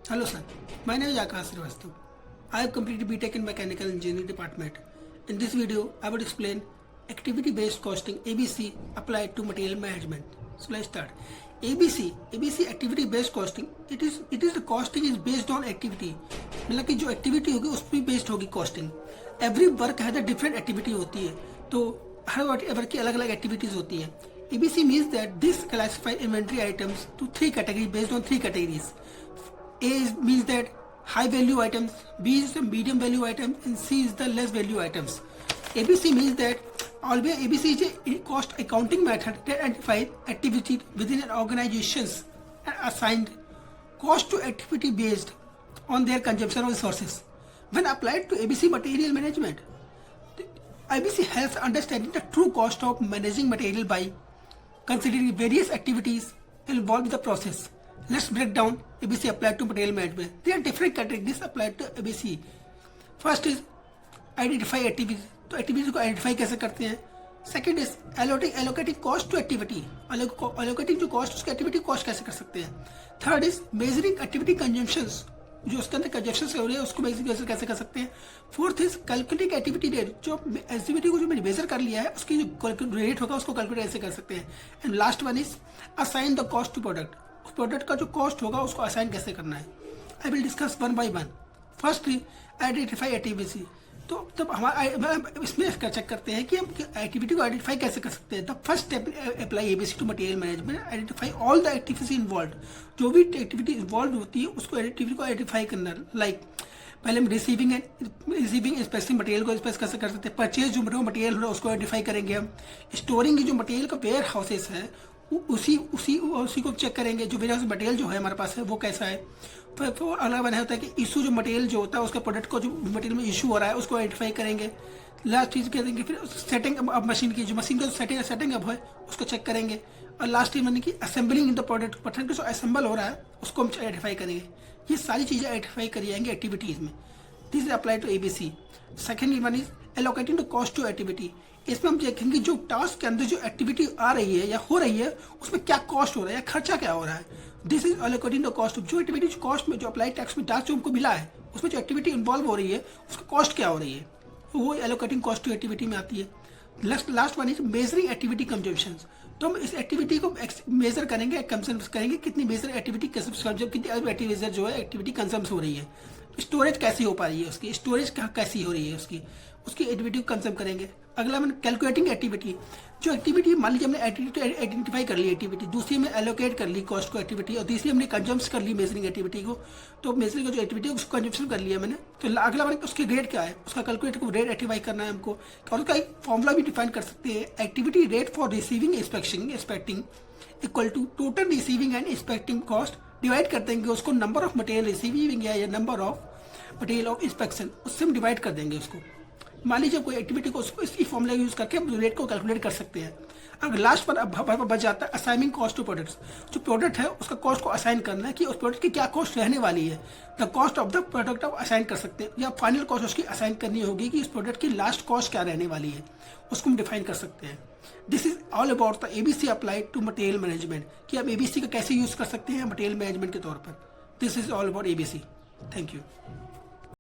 Hello sir, my name is Akash Srivastava. I have completed BTech in Mechanical Engineering Department. In this video, I will explain activity-based costing (ABC) applied to material management. So let's start. ABC activity-based costing. It is the costing is based on activity. मतलब कि जो activity होगी उस पर based होगी costing. Every work has a different activity होती है, तो हर वर्क की अलग अलग एक्टिविटीज होती हैं. ABC means that this classify inventory items to three categories based on three categories. Means that high value items, B is the medium value items, and C is the less value items. ABC means that always ABC is a cost accounting method that identifies activity within an organizations and assigned cost to activity based on their consumption of resources. When applied to ABC material management, ABC helps understanding the true cost of managing material by considering various activities involved in the process. Let's break down ABC applied to material management. There are different categories applied to ABC. First is identify activities. तो activities को identify कैसे करते हैं. Second is allocating cost to activity. Allocating जो cost उसकी activity cost कैसे कर सकते हैं. Third is measuring activity consumptions, जो उसके अंदर कंजम्पशन हो रही है उसको मेजर कैसे कर सकते हैं. Fourth is calculating activity rate, जो एक्टिविटी को जो मैंने मेजर कर लिया है उसकी जो रेट होगा उसको कैलकुलेट कैसे कर सकते हैं. And last one is assign the cost to product. उस प्रोडक्ट का जो कॉस्ट होगा उसको असाइन कैसे करना है. I will discuss one by one. First identify activity. तो तब हमारा इसमें चेक करते हैं कि हम एक्टिविटी को आइडेंटिफाई कैसे कर सकते हैं. The first step apply ABC to material management. Identify all the activities involve. जो भी एक्टिविटी इन्वॉल्व होती है उसको एक्टिविटी को आइडेंटिफाई करना. लाइक पहले हम रिसीविंग इंस्पेक्शन मटेरियल को स्पेस कैसे कर सकते हैं. परचेज जो मटेरियल हो रहा है उसको आइडेंटिफाई करेंगे हम. स्टोरिंग की जो मटेरियल का वेयर हाउसेस है उसी को चेक करेंगे. जो वेयर हाउस मटेरियल जो है हमारे पास है वो कैसा है. फिर अलग बना होता है कि इशू जो मटेरियल जो होता है उसका प्रोडक्ट को जो मटेरियल में इशू हो रहा है उसको आइडेंटिफाई करेंगे. लास्ट चीज करेंगे फिर सेटिंग अप मशीन की, जो मशीन का सेटिंग अप है उसको चेक करेंगे. और लास्ट चीज मैंने कि असेंबलिंग इन द प्रोडक्ट जो असेंबल हो रहा है उसको हम आइडेंटिफाई करेंगे. ये सारी चीजें आइडेंटिफाई करी जाएंगी एक्टिविटीज में. This is apply to ABC. Second one is allocating the cost to activity. इसमें हम देखेंगे जो टास्क के अंदर जो एक्टिविटी आ रही है या हो रही है उसमें क्या कॉस्ट हो रहा है या खर्चा क्या हो रहा है. This is allocating the cost. जो एक्टिविटी कॉस्ट में जो अप्लाई टैक्स में टास्क जो हमको मिला है उसमें जो एक्टिविटी इन्वॉल्व हो रही है उसका कॉस्ट क्या हो रही है, वो एलोकेटिंग कॉस्ट टू एक्टिविटी में आती है. Last one is measuring activity consumption. तो हम इस एक्टिविटी को मेजर करेंगे, कंजम्पशन करेंगे कितनी मेजर एक्टिविटी कितनी एक्टिविटी जो है एक्टिविटी कंजम्स हो रही है. स्टोरेज कैसी हो पा रही है उसकी, स्टोरेज कैसी हो रही है उसकी एक्टिविटी को कंज्यूम करेंगे. अगला मैंने कैलकुलेटिंग एक्टिविटी. जो एक्टिविटी मान लीजिए हमने एक्टिविटी आइडेंटिफाई कर ली एक्टिविटी, दूसरी में एलोकेट कर ली कॉस्ट को एक्टिविटी, और तीसरी हमने कंज्यूम्स कर ली मेजरिंग एक्टिविटी को. तो मेजरिंग जो एक्टिविटी है उसको कंज्यूम्शन कर लिया मैंने. तो अगला मैंने उसकी रेट क्या है उसका कैलकुलेट को रेट आइडेंटिफाई करना है हमको. और उसका एक फॉर्मूला भी डिफाइन कर सकते हैं. Activity rate for receiving inspecting equal to total receiving and inspecting cost. Divide कर देंगे उसको नंबर ऑफ मटेरियल रिसीविंग या number of material of inspection, उससे हम डिवाइड कर देंगे उसको. मान लीजिए कोई एक्टिविटी को उसको इसी फॉर्मूला यूज करके हम रेट को कैलकुलेट कर सकते हैं. अगर लास्ट पर बच जाता है असाइनिंग कॉस्ट टू प्रोडक्ट्स. जो प्रोडक्ट है उसका कॉस्ट को असाइन करना है कि उस प्रोडक्ट की क्या कॉस्ट रहने वाली है. The cost of the product आप असाइन कर सकते हैं या फाइनल कॉस्ट उसकी असाइन करनी होगी कि इस प्रोडक्ट की लास्ट कॉस्ट क्या रहने वाली है, उसको हम डिफाइन कर सकते हैं. This is all about the ABC applied to material management, कि आप ABC का कैसे यूज कर सकते हैं मटेरियल मैनेजमेंट के तौर पर. This is all about ABC. Thank you.